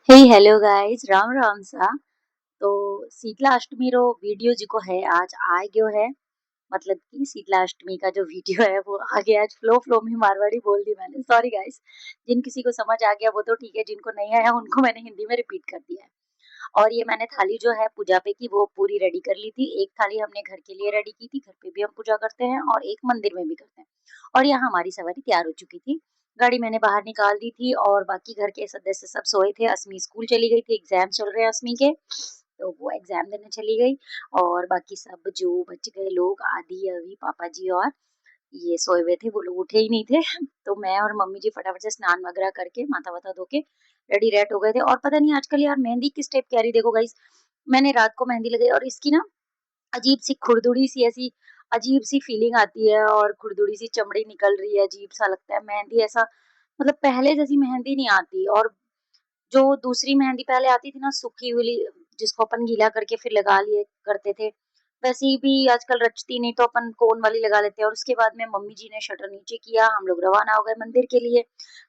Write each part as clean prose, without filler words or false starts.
हे hello guys Ram Ram सा। तो शीतला अष्टमी रो video जिको है आज आ गयो है। मतलब कि शीतला अष्टमी का जो वीडियो है वो आ गया आज। फ्लो फ्लो में मारवाड़ी बोल दी मैंने, सॉरी गाइस। जिन किसी को समझ आ गया वो तो ठीक है, जिनको नहीं आया उनको मैंने हिंदी में रिपीट कर दिया है। और ये मैंने थाली जो है पूजा पे की वो पूरी रेडी कर ली थी। एक थाली हमने घर के लिए रेडी की थी, घर पे भी हम पूजा करते हैं और एक मंदिर में भी करते हैं। और यहाँ हमारी सवारी तैयार हो चुकी थी। गाड़ी मैंने बाहर निकाल दी थी और बाकी घर के सदस्य सब सोए थे। अस्मी स्कूल चली गई थी, एग्जाम चल रहे हैं अस्मी के, तो वो एग्जाम देने चली गई। और बाकी सब जो बच गए लोग, आदि अभी पापा जी और ये सोए हुए थे, वो लोग उठे ही नहीं थे। तो मैं और मम्मी जी फटाफट से स्नान वगैरह करके माथा वाथा धो के रेडी रेट हो गए थे। और पता नहीं आजकल यार मेहंदी किस टाइप की आ रही, देखो गाइस। मैंने रात को मेहंदी लगाई और इसकी ना अजीब सी खुरदुड़ी सी ऐसी अजीब सी फीलिंग आती है और खुरदुड़ी सी चमड़ी निकल रही है, अजीब सा लगता है। मेहंदी ऐसा मतलब पहले जैसी मेहंदी नहीं आती। और जो दूसरी मेहंदी पहले आती थी ना, सूखी हुई, जिसको अपन गीला करके फिर लगा लिए करते थे, वैसी भी आजकल रचती नहीं, तो अपन कोन वाली लगा लेते हैं। और उसके बाद में मम्मी जी ने शटर नीचे किया, हम लोग रवाना हो गए मंदिर के लिए।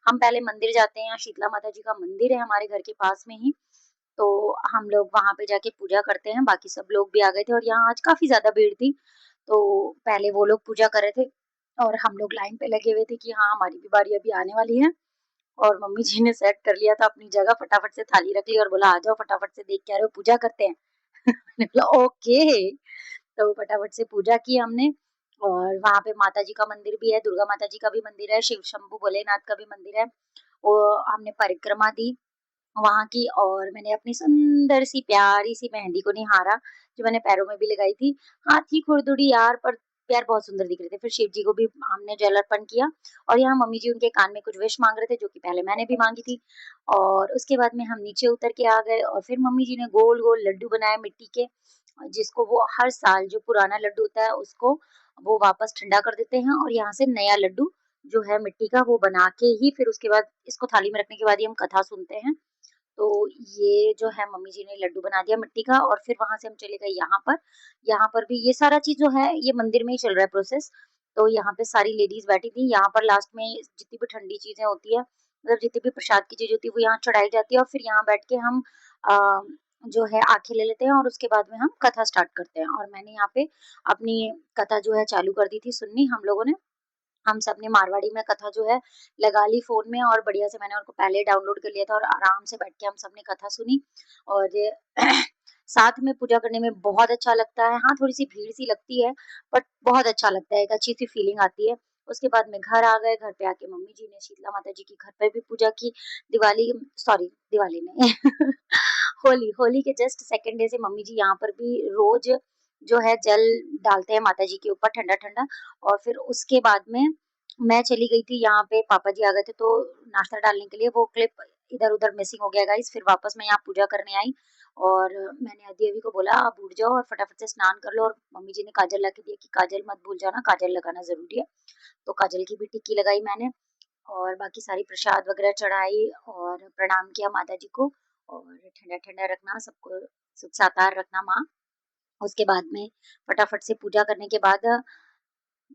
हम पहले मंदिर जाते हैं, शीतला माता जी का मंदिर है हमारे घर के पास में ही। तो हम लोग वहां पे जाके पूजा करते हैं। बाकी सब लोग भी आ गए थे और यहाँ आज काफी ज्यादा भीड़ थी। तो पहले वो लोग पूजा कर रहे थे और हम लोग लाइन पे लगे हुए थे कि हाँ हमारी भी बारी अभी आने वाली है। और मम्मी जी ने सेट कर लिया था अपनी जगह, फटाफट से थाली रख ली और बोला आ जाओ फटाफट से, देख के आ रहे हो पूजा करते हैं। मैंने बोला ओके। तो फटाफट से पूजा की हमने। और वहां पे माता जी का मंदिर भी है, दुर्गा माता जी का भी मंदिर है, शिव शंभू भोलेनाथ का भी मंदिर है। वो हमने परिक्रमा दी वहाँ की। और मैंने अपनी सुंदर सी प्यारी सी मेहंदी को निहारा, जो मैंने पैरों में भी लगाई थी। हाँ थी खुरदुरी यार, पर पैर बहुत सुंदर दिख रहे थे। फिर शिव जी को भी हमने जल अर्पण किया। और यहाँ मम्मी जी उनके कान में कुछ विश मांग रहे थे, जो कि पहले मैंने भी मांगी थी। और उसके बाद में हम नीचे उतर के आ गए और फिर मम्मी जी ने गोल गोल लड्डू बनाए मिट्टी के, जिसको वो हर साल जो पुराना लड्डू होता है उसको वो वापस ठंडा कर देते हैं और यहाँ से नया लड्डू जो है मिट्टी का वो बना के ही फिर उसके बाद इसको थाली में रखने के बाद ही हम कथा सुनते हैं। तो ये जो है मम्मी जी ने लड्डू बना दिया मिट्टी का। और फिर वहां से हम चले गए यहाँ पर। यहाँ पर भी ये सारा चीज जो है ये मंदिर में ही चल रहा है प्रोसेस। तो यहाँ पे सारी लेडीज बैठी थी। यहाँ पर लास्ट में जितनी भी ठंडी चीजें होती है, मतलब जितनी भी प्रसाद की चीज होती है वो यहाँ चढ़ाई जाती है। और फिर यहाँ बैठ के हम आ, जो है आंखें ले लेते हैं और उसके बाद में हम कथा स्टार्ट करते हैं। और मैंने यहाँ पे अपनी कथा जो है चालू कर दी थी सुननी हम लोगों ने। हम सब ने मारवाड़ी में कथा जो है लगा ली फोन में और बढ़िया से मैंने उनको पहले डाउनलोड कर लिया था और आराम से बैठ के हम सब ने कथा सुनी। और साथ में पूजा करने में बहुत अच्छा लगता है। हाँ थोड़ी सी भीड़ सी लगती है, बट बहुत अच्छा लगता है, एक अच्छी सी फीलिंग आती है। उसके बाद में घर आ गए, घर पे आके मम्मी जी ने शीतला माता जी की घर पे भी पूजा की। दिवाली, सॉरी दिवाली नहीं होली, होली के जस्ट सेकेंड डे से मम्मी जी यहाँ पर भी रोज जो है जल डालते हैं माता जी के ऊपर ठंडा ठंडा। और फिर उसके बाद में मैं चली गई थी, यहाँ पे पापा जी आ गए थे तो नाश्ता डालने के लिए वो क्लिप इधर उधर मिसिंग हो गया गाइस। फिर वापस मैं यहाँ पूजा करने आई और मैंने अदी अभी को बोला आप उठ जाओ और फटाफट से स्नान कर लो। और मम्मी जी ने काजल ला के दिया कि काजल मत भूल जाना, काजल लगाना जरूरी है। तो काजल की भी टिक्की लगाई मैंने और बाकी सारी प्रसाद वगैरह चढ़ाई और प्रणाम किया माता जी को। और ठंडा ठंडा रखना सबको, सुख साकार रखना माँ। उसके बाद में फटाफट से पूजा करने के बाद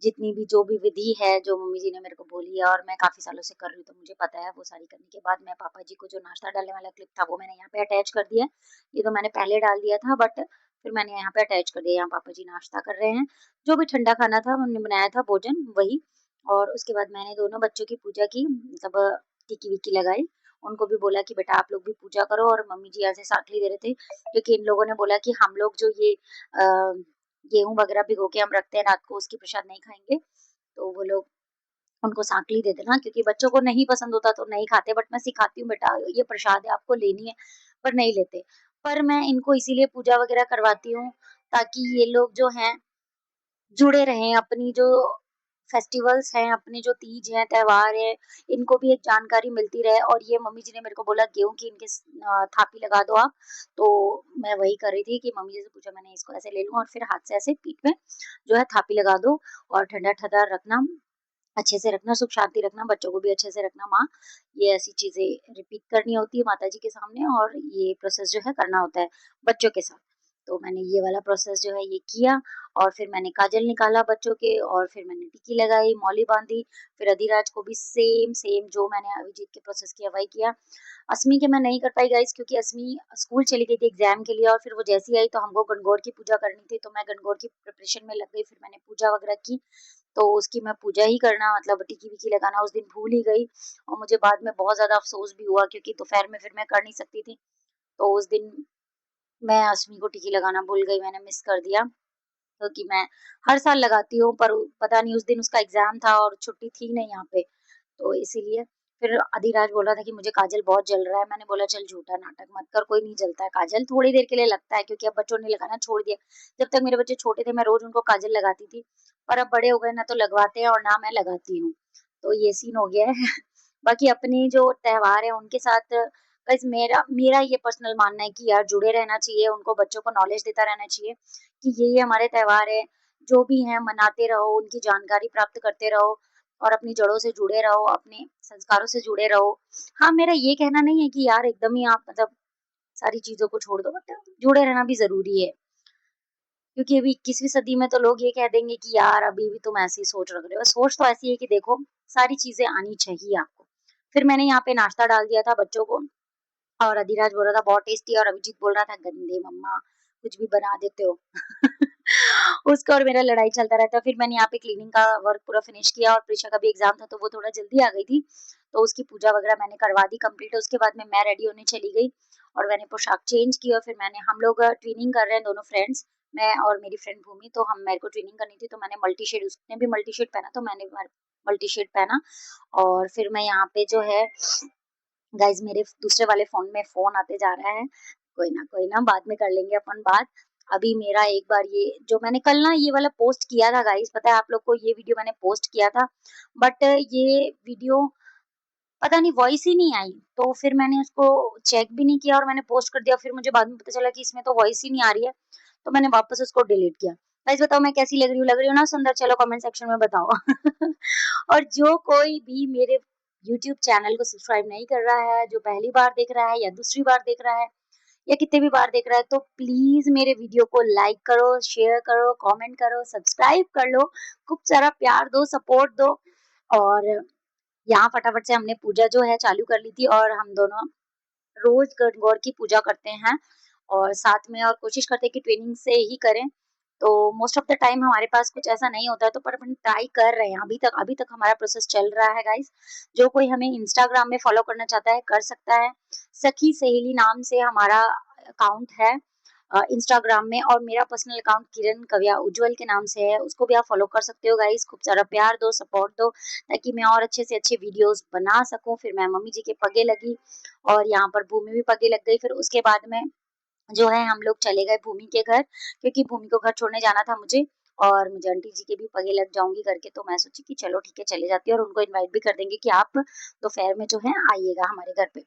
जितनी भी जो भी विधि है जो मम्मी जी ने मेरे को बोली है और मैं काफी सालों से कर रही हूँ तो मुझे पता है, वो सारी करने के बाद मैं पापा जी को जो नाश्ता डालने वाला क्लिप था वो मैंने यहाँ पे अटैच कर दिया है। ये तो मैंने पहले डाल दिया था बट फिर मैंने यहाँ पे अटैच कर दिया। यहाँ पापा जी नाश्ता कर रहे हैं, जो भी ठंडा खाना था उन्होंने बनाया था भोजन वही। और उसके बाद मैंने दोनों बच्चों की पूजा की, मतलब टिकी विकी लगाई। उनको भी बोला कि बेटा आप लोग भी पूजा करो। और मम्मी जी ऐसे साखली दे रहे थे क्योंकि इन लोगों ने बोला कि हम लोग जो ये गेहूं वगैरह भिगो के हम रखते हैं रात को, उसकी प्रसाद नहीं खाएंगे। तो वो लोग उनको साकली दे देना, क्योंकि बच्चों को नहीं पसंद होता तो नहीं खाते, बट मैं सिखाती हूँ बेटा ये प्रसाद है आपको लेनी है, पर नहीं लेते। पर मैं इनको इसीलिए पूजा वगैरह करवाती हूँ ताकि ये लोग जो हैं जुड़े रहें, अपनी जो फेस्टिवल्स हैं, अपने जो तीज हैं त्योहार है, इनको भी एक जानकारी मिलती रहे। और ये मम्मी जी ने मेरे को बोला गेहूं की इनके थापी लगा दो आप। तो मैं वही कर रही थी कि मम्मी जी से पूछा मैंने, इसको ऐसे ले लूं और फिर हाथ से ऐसे पीठ में जो है थापी लगा दो। और ठंडा ठंडा रखना, अच्छे से रखना, सुख शांति रखना, बच्चों को भी अच्छे से रखना माँ। ये ऐसी चीजें रिपीट करनी होती है माता जी के सामने और ये प्रोसेस जो है करना होता है बच्चों के साथ। तो मैंने ये वाला प्रोसेस जो है ये किया और फिर मैंने काजल निकाला बच्चों के और फिर मैंने टिक्की लगाई, मौली बाँधी, फिर अधिराज को भी सेम सेम जो मैंने अभिजीत के प्रोसेस किया वही किया। अस्मी के मैं नहीं कर पाई गाइस क्योंकि अस्मी स्कूल चली गई थी एग्जाम के लिए और फिर वो जैसी आई तो हमको गणगौर की पूजा करनी थी तो मैं गणगौर की प्रिपरेशन में लग गई। फिर मैंने पूजा वगैरह की तो उसकी मैं पूजा ही करना मतलब टिक्की विक्की लगाना उस दिन भूल ही गई और मुझे बाद में बहुत ज्यादा अफसोस भी हुआ क्योंकि दोपहर में फिर मैं कर नहीं सकती थी। तो उस दिन मैं अस्मी को टिक्की लगाना भूल गई, मैंने मिस कर दिया क्योंकि मैं हर साल लगाती हूँ पर पता नहीं उस दिन उसका एग्जाम था और छुट्टी थी नहीं यहाँ पे तो इसीलिए। फिर अधिराज बोल रहा था कि मुझे काजल बहुत जल रहा है, मैंने बोला चल झूठा नाटक मत कर, कोई नहीं जलता है काजल, थोड़ी देर के लिए लगता है क्योंकि अब बच्चों ने लगाना छोड़ दिया। जब तक मेरे बच्चे छोटे थे मैं रोज उनको काजल लगाती थी पर अब बड़े हो गए ना तो लगवाते हैं और ना मैं लगाती हूँ, तो ये सीन हो गया है। बाकी अपने जो त्योहार है उनके साथ गाइस मेरा मेरा ये पर्सनल मानना है कि यार जुड़े रहना चाहिए, उनको बच्चों को नॉलेज देता रहना चाहिए कि ये हमारे त्योहार है, जो भी हैं मनाते रहो, उनकी जानकारी प्राप्त करते रहो और अपनी जड़ों से जुड़े रहो, अपने संस्कारों से जुड़े रहो। हाँ, मेरा ये कहना नहीं है कि यार एकदम ही आप मतलब सारी चीज़ों को छोड़ दो, बट जुड़े रहना भी ज़रूरी है। क्योंकि अभी 21वीं सदी में तो लोग ये कह देंगे कि यार अभी भी तुम ऐसी सोच रख रहे हो। सोच तो ऐसी है कि देखो सारी चीज़ें आनी चाहिए आपको। फिर मैंने यहाँ पे नाश्ता डाल दिया था बच्चों को और अधिराज बोल रहा था बहुत टेस्टी और अभिजीत बोल रहा था गंदे मम्मा कुछ भी बना देते हो। उसका और मेरा लड़ाई चलता रहता है। फिर मैंने यहाँ पे क्लीनिंग का वर्क पूरा फिनिश किया और प्रीशा का भी एग्जाम था तो वो थोड़ा जल्दी आ गई थी तो उसकी पूजा वगैरह मैंने करवा दी कंप्लीट। उसके बाद में मैं रेडी होने चली गई और मैंने पोशाक चेंज की और फिर मैंने हम लोग ट्रेनिंग कर रहे हैं दोनों फ्रेंड्स, मैं और मेरी फ्रेंड भूमि, तो हम मेरे को ट्रेनिंग करनी थी तो मैंने मल्टी शेड, उसने भी मल्टी शेड पहना तो मैंने मल्टी शेड पहना। और फिर मैं यहाँ पे जो है गाइस मेरे दूसरे वाले फ़ोन में फ़ोन आते जा रहा है। कोई ना बाद में कर लेंगे अपन बात। अभी मेरा एक बार ये जो मैंने कल ना ये वाला पोस्ट किया था गाइस, पता है आप लोग को ये वीडियो मैंने पोस्ट किया था बट ये वीडियो पता नहीं वॉइस ही नहीं आई। तो फिर मैंने उसको चेक भी नहीं किया और मैंने पोस्ट कर दिया। फिर मुझे बाद में पता चला कि इसमें तो वॉइस ही नहीं आ रही है। तो मैंने वापस उसको डिलीट किया। गाइस बताओ मैं कैसी लग रही हूँ? लग रही हूँ ना सुंदर? चलो कमेंट सेक्शन में बताओ। और जो कोई भी मेरे यूट्यूब चैनल को सब्सक्राइब नहीं कर रहा है, जो पहली बार देख रहा है या दूसरी बार देख रहा है या कितने भी बार देख रहा है तो प्लीज मेरे वीडियो को लाइक करो, शेयर करो, कमेंट करो, सब्सक्राइब कर लो, खूब सारा प्यार दो, सपोर्ट दो। और यहाँ फटाफट से हमने पूजा जो है चालू कर ली थी और हम दोनों रोज गणगौर की पूजा करते हैं और साथ में और कोशिश करते हैं कि ट्रेनिंग से ही करें। तो मोस्ट ऑफ द टाइम हमारे पास कुछ ऐसा नहीं होता है तो पर अपन ट्राई कर रहे हैं। अभी तक हमारा प्रोसेस चल रहा है गाइस। जो कोई हमें इंस्टाग्राम में फॉलो करना चाहता है कर सकता है। सखी सहेली नाम से हमारा अकाउंट है इंस्टाग्राम में और मेरा पर्सनल अकाउंट किरण कव्या उज्जवल के नाम से है, उसको भी आप फॉलो कर सकते हो गाइस। खूब सारा प्यार दो, सपोर्ट दो ताकि मैं और अच्छे से अच्छे वीडियोस बना सकूं। फिर मैं मम्मी जी के पगे लगी और यहाँ पर भूमि भी पगे लग गई। फिर उसके बाद में जो है हम लोग चले गए भूमि के घर क्योंकि भूमि को घर छोड़ने जाना था मुझे और मुझे आंटी जी के भी पगे लग जाऊंगी करके। तो मैं सोची कि चलो ठीक है चले जाती है और उनको इनवाइट भी कर देंगे कि आप दोपहर में जो है आइएगा हमारे घर पे।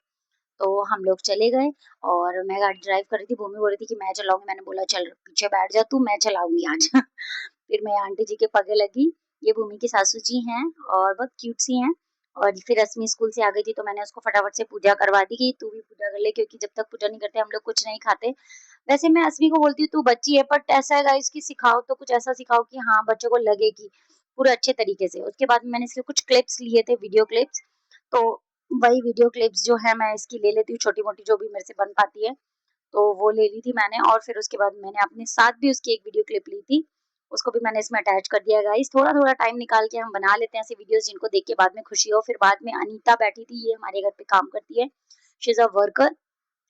तो हम लोग चले गए और मैं गाड़ी ड्राइव कर रही थी, भूमि बोल रही थी कि मैं चलाऊंगी, मैंने बोला चल पीछे बैठ जा तू, मैं चलाऊंगी आज। फिर मैं आंटी जी के पगे लगी। ये भूमि की सासू जी हैं और बहुत क्यूट सी हैं। और फिर रश्मि स्कूल से आ गई थी तो मैंने उसको फटाफट से पूजा करवा दी कि तू भी पूजा कर ले क्योंकि जब तक पूजा नहीं करते हम लोग कुछ नहीं खाते। वैसे मैं अस्मी को बोलती हूँ तू बच्ची है बट ऐसा है गाइस कि सिखाओ तो कुछ ऐसा सिखाओ कि हाँ बच्चों को लगे कि पूरे अच्छे तरीके से। उसके बाद मैंने इसके कुछ क्लिप्स लिए थे, वीडियो क्लिप्स, तो वही वीडियो क्लिप्स जो है मैं इसकी ले लेती हूँ छोटी मोटी जो भी मेरे से बन पाती है तो वो ले ली थी मैंने। और फिर उसके बाद मैंने अपने साथ भी उसकी एक वीडियो क्लिप ली थी, उसको भी मैंने इसमें अटैच कर दिया। गाइस थोड़ा थोड़ा टाइम निकाल के हम बना लेते हैं ऐसे वीडियोस जिनको देख के बाद में खुशी हो। फिर बाद में अनीता बैठी थी, ये हमारे घर पे काम करती है, शी इज अ वर्कर,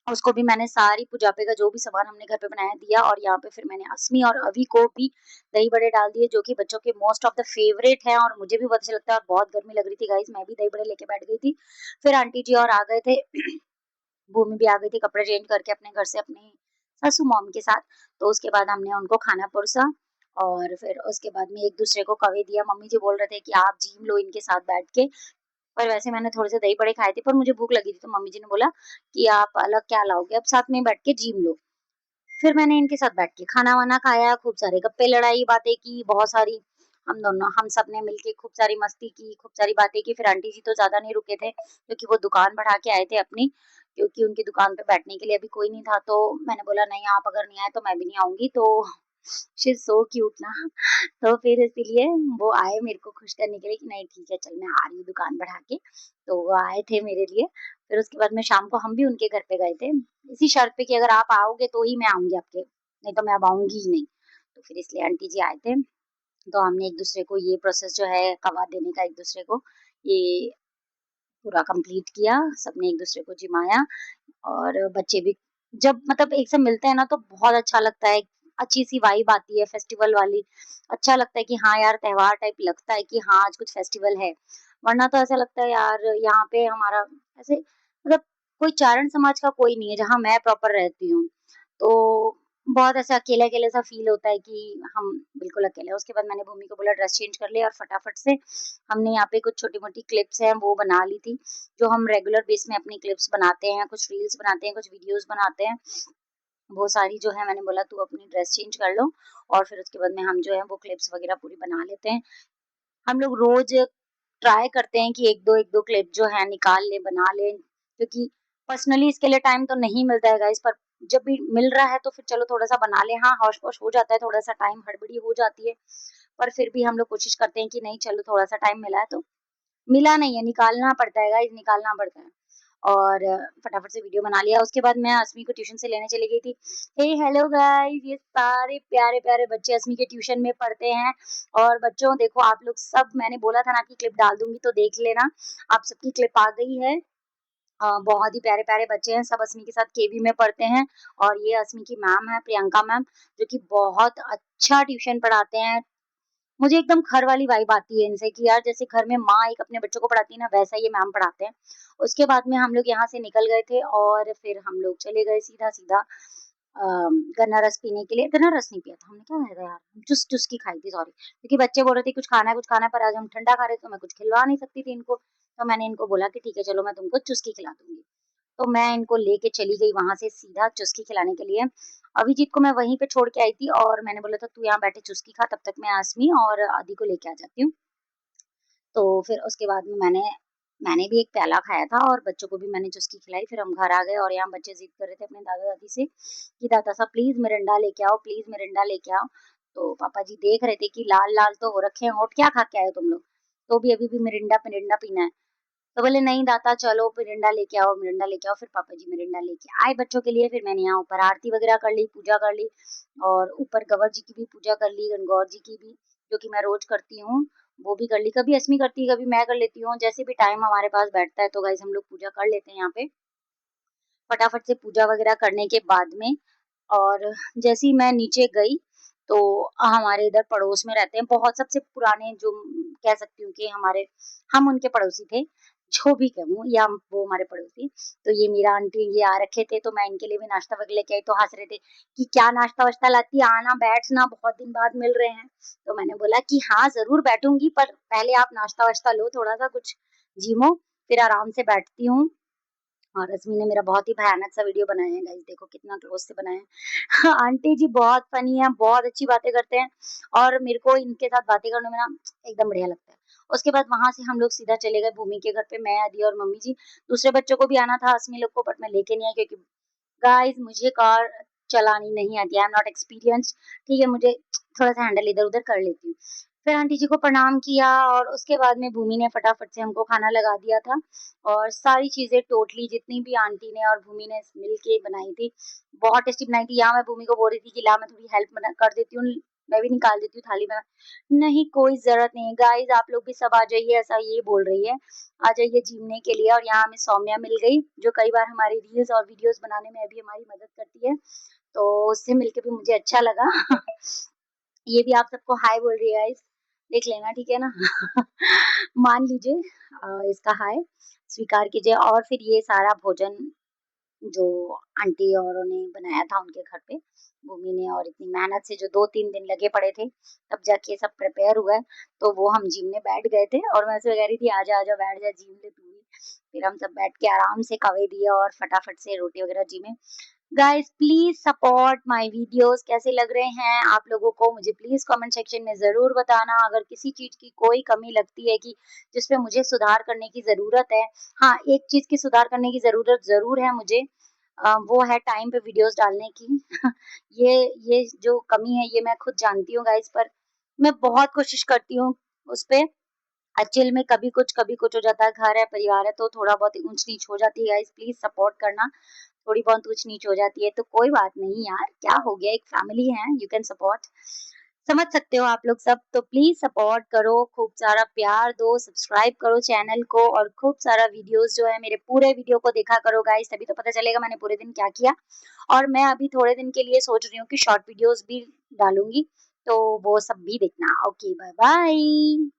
उसको भी मैंने सारी पूजापे का जो भी सामान हमने घर पे बनाया दिया। और यहाँ पे फिर मैंने अस्मी और अभी को भी दही बड़े डाल दिए जो कि बच्चों के मोस्ट ऑफ द फेवरेट है और मुझे भी बहुत अच्छा लगता है और बहुत गर्मी लग रही थी गाइस, मैं भी दही बड़े लेके बैठ गई थी। फिर आंटी जी और आ गए थे। भूमि भी आ गई थी कपड़े चेंज करके अपने घर से अपनी सासू मॉम के साथ। तो उसके बाद हमने उनको खाना परोसा और फिर उसके बाद में एक दूसरे को कवे दिया। मम्मी जी बोल रहे थे कि आप जीम लो इनके साथ बैठ के, पर वैसे मैंने थोड़े से दही बड़े खाए थे पर मुझे भूख लगी थी तो मम्मी जी ने बोला कि आप अलग क्या लाओगे, अब साथ में बैठ के जीम लो। फिर मैंने इनके साथ बैठ के खाना वाना खाया, खूब सारे गप्पे लड़ाई, बातें की बहुत सारी। हम सब ने मिलके खूब सारी मस्ती की, खूब सारी बातें की। फिर आंटी जी तो ज्यादा नहीं रुके थे क्योंकि वो दुकान बढ़ा के आए थे अपनी, क्योंकि उनकी दुकान पे बैठने के लिए अभी कोई नहीं था, तो मैंने बोला नहीं आप अगर नहीं आए तो मैं भी नहीं आऊँगी। तो शी इज़ सो क्यूट ना। तो फिर इसीलिए वो आए मेरे को खुश करने के लिए कि नहीं ठीक है चल मैं आ रही हूँ दुकान बढ़ा के। तो वो आए थे मेरे लिए। फिर उसके बाद में शाम को हम भी उनके घर पे गए थे, इसी शर्त पे कि अगर आप आओगे तो ही मैं आऊँगी आपके, नहीं तो मैं अब आऊँगी ही नहीं। तो फिर इसलिए आंटी जी आए थे, तो हमने एक-दूसरे को ये प्रोसेस जो है कवा देने का एक-दूसरे को, ये पूरा कंप्लीट किया। सबने एक-दूसरे को जिमाया और बच्चे भी जब मतलब एक से मिलते हैं ना तो बहुत अच्छा लगता है। अच्छी-सी वाइब आती है फेस्टिवल वाली। अच्छा लगता है कि हाँ यार त्योहार टाइप लगता है कि हाँ आज कुछ फेस्टिवल है। वरना तो ऐसा लगता है यार यहाँ पे हमारा ऐसे मतलब कोई चारण समाज का कोई नहीं है जहाँ मैं प्रॉपर रहती हूँ। तो बहुत ऐसा अकेला-अकेला सा फ़ील होता है कि हम बिल्कुल अकेले हैं। उसके बाद मैंने भूमि को बोला ड्रेस चेंज कर ले और फटाफट से हमने यहाँ पे कुछ छोटी-मोटी क्लिप्स हैं वो बना ली थी, जो हम रेगुलर बेस में अपनी क्लिप्स बनाते हैं, कुछ रील्स बनाते हैं, कुछ वीडियोज़ बनाते हैं। वो सारी जो है मैंने बोला तू अपनी ड्रेस चेंज कर लो और फिर उसके बाद में हम जो है वो क्लिप्स वगैरह पूरी बना लेते हैं। हम लोग रोज़ ट्राई करते हैं कि 1-2 क्लिप जो है निकाल लें, बना लें, क्योंकि पर्सनली इसके लिए टाइम तो नहीं मिलता है गाइज़, पर जब भी मिल रहा है तो फिर चलो थोड़ा-सा बना लें। हाँ, हौश-पौश हो जाता है, थोड़ा-सा टाइम हड़बड़ी हो जाती है, पर फिर भी हम लोग कोशिश करते हैं कि नहीं चलो थोड़ा-सा टाइम मिला है तो मिला नहीं है, निकालना पड़ता है गाइज़, निकालना पड़ता है। और फटाफट से वीडियो बना लिया। उसके बाद मैं अस्मी को ट्यूशन से लेने चली गई थी। हे हेलो गाइस, ये सारे प्यारे-प्यारे बच्चे अस्मी के ट्यूशन में पढ़ते हैं और बच्चों देखो आप लोग सब, मैंने बोला था ना कि क्लिप डाल दूँगी तो देख लेना। आप सबकी क्लिप आ गई है। बहुत ही प्यारे-प्यारे बच्चे हैं, सब अस्मी के साथ केवी में पढ़ते हैं और ये अस्मी की मैम है प्रियंका मैम, जो कि बहुत अच्छा ट्यूशन पढ़ाते हैं। मुझे एकदम घर वाली वाइब आती है इनसे कि यार जैसे घर में माँ एक अपने बच्चों को पढ़ाती है ना, वैसा ये मैम पढ़ाते हैं। उसके बाद में हम लोग यहाँ से निकल गए थे और फिर हम लोग चले गए सीधा-सीधा गन्ना रस पीने के लिए। गन्ना रस नहीं पिया था, हमने क्या खाया था यार? चुस्की खाई थी, सॉरी। क्योंकि बच्चे बोल रहे थे कुछ खाना है, कुछ खाना है, पर आज हम ठंडा खा रहे थे तो मैं कुछ खिलवा नहीं सकती थी इनको। तो मैंने इनको बोला कि ठीक है चलो मैं तुमको चुस्की खिला दूँगी। तो मैं इनको लेके चली गई वहाँ से सीधा चुस्की खिलाने के लिए। अभिजीत को मैं वहीं पे छोड़ के आई थी और मैंने बोला था तू यहाँ बैठे चुस्की खा, तब तक मैं आसमी और आदि को लेके आ जाती हूँ। तो फिर उसके बाद में मैंने भी एक प्याला खाया था और बच्चों को भी मैंने चुस्की खिलाई। फिर हम घर आ गए और यहाँ बच्चे ज़िद कर रहे थे अपने दादा-दादी से कि दादा साहब प्लीज़ मिरिंडा लेके आओ, प्लीज़ मिरिंडा लेके आओ। तो पापा जी देख रहे थे कि लाल-लाल तो हो रखे हैं होंठ, क्या खा के आए हो तुम लोग? तो भी अभी भी मिरिंडा पीना है। तो बोले नहीं दादा चलो मिरिंडा लेके आओ, मिरिंडा लेके आओ। फिर पापा जी मिरिंडा लेके आए बच्चों के लिए। फिर मैंने यहाँ ऊपर आरती वगैरह कर ली, पूजा कर ली और ऊपर गवर जी की भी पूजा कर ली, गणगौर जी की भी, जो कि मैं रोज़ करती हूँ, वो भी कर ली। कभी अस्मी करती है, कभी मैं कर लेती हूँ। जैसे भी टाइम हमारे पास बैठता है तो गाइज़ हम लोग पूजा कर लेते हैं यहाँ पे। फटाफट से पूजा वगैरह करने के बाद में और जैसे ही मैं नीचे गई, तो हमारे इधर पड़ोस में रहते हैं बहुत सबसे पुराने जो कह सकती हूँ कि हम उनके पड़ोसी थे, जो भी कहूँ या वो हमारे पड़ोसी। तो ये मीरा आंटी ये आ रखे थे, तो मैं इनके लिए भी नाश्ता वगैरह लेके आई, तो हँस रहे थे कि क्या नाश्ता-वाश्ता लाती है, आना बैठना बहुत दिन बाद मिल रहे हैं। तो मैंने बोला कि हाँ, ज़रूर बैठूँगी पर पहले आप नाश्ता-वाश्ता लो, थोड़ा-सा कुछ जिमो, फिर आराम से बैठती हूँ। और रश्मि ने मेरा बहुत ही भयानक सा वीडियो बनाया है गाइस, देखो कितना क्लोज से बनाया है। आंटी जी बहुत फनी है, बहुत अच्छी बातें करते हैं और मेरे को इनके साथ बातें करने में ना एकदम बढ़िया लगता है। उसके बाद वहां से हम लोग सीधा चले गए भूमि के घर पे, मैं आदि और मम्मी जी। दूसरे बच्चों को भी आना था अस्मी लोग को, बट मैं लेके नहीं आई क्योंकि गाइस मुझे कार चलानी नहीं आती, आई एम नॉट एक्सपीरियंस्ड। ठीक है, मुझे थोड़ा-सा हैंडल इधर-उधर कर लेती हूँ। फिर आंटी जी को प्रणाम किया और उसके बाद में भूमि ने फटाफट से हमको खाना लगा दिया था और सारी चीज़ें टोटली जितनी भी आंटी ने और भूमि ने मिल के बनाई थी, बहुत टेस्टी बनाई थी। यहाँ मैं भूमि को बोल रही थी कि ला मैं थोड़ी हेल्प बना कर देती हूँ, मैं भी निकाल देती हूँ थाली में। नहीं, कोई ज़रूरत नहीं है गाइस, आप लोग भी सब आ जाइए, ऐसा ये बोल रही है। आ जाइए जीमने के लिए। और यहाँ हमें सौम्या मिल गई, जो कई बार हमारी रील्स और वीडियोज़ बनाने में भी हमारी मदद करती है, तो उससे मिलके भी मुझे अच्छा लगा। ये भी आप सबको हाय बोल रही है गाइस, देख लेना ठीक है ना? मान लीजिए इसका हाय स्वीकार कीजिए। और फिर ये सारा भोजन जो आंटी औरों ने बनाया था उनके घर पे, भूमि ने, और इतनी मेहनत से जो 2-3 दिन लगे पड़े थे, तब जाके ये सब प्रिपेयर हुआ है। तो वो हम जिम में बैठ गए थे और मैं ऐसे कह रही थी आजा, आजा बैठ जा जिम ले तू भी। फिर हम सब बैठ के आराम से कवे दिए और फटाफट से रोटी वगैरह जी में। Guys please support my videos, कैसे लग रहे हैं आप लोगों को मुझे प्लीज कमेंट सेक्शन में जरूर बताना। अगर किसी चीज की कोई कमी लगती है कि जिसपे मुझे सुधार करने की जरूरत है, हाँ एक चीज की सुधार करने की जरूरत जरूर है मुझे, वो है टाइम पे वीडियोस डालने की। ये जो कमी है ये मैं खुद जानती हूँ गाइस, पर मैं बहुत कोशिश करती हूँ उस पे। एक्चुअल में कभी कुछ हो जाता है, घर है परिवार है तो थोड़ा बहुत ऊंच नीच हो जाती है गाइस, प्लीज सपोर्ट करना। थोड़ी बहुत ऊंच नीच हो जाती है तो कोई बात नहीं यार, क्या हो गया, एक फैमिली है, यू कैन सपोर्ट, समझ सकते हो आप लोग सब। तो प्लीज सपोर्ट करो, खूब सारा प्यार दो, सब्सक्राइब करो चैनल को और खूब सारा वीडियोस जो है मेरे पूरे वीडियो को देखा करो गाइस, तभी तो पता चलेगा मैंने पूरे दिन क्या किया। और मैं अभी थोड़े दिन के लिए सोच रही हूँ कि शॉर्ट वीडियोस भी डालूंगी, तो वो सब भी देखना। Okay bye bye.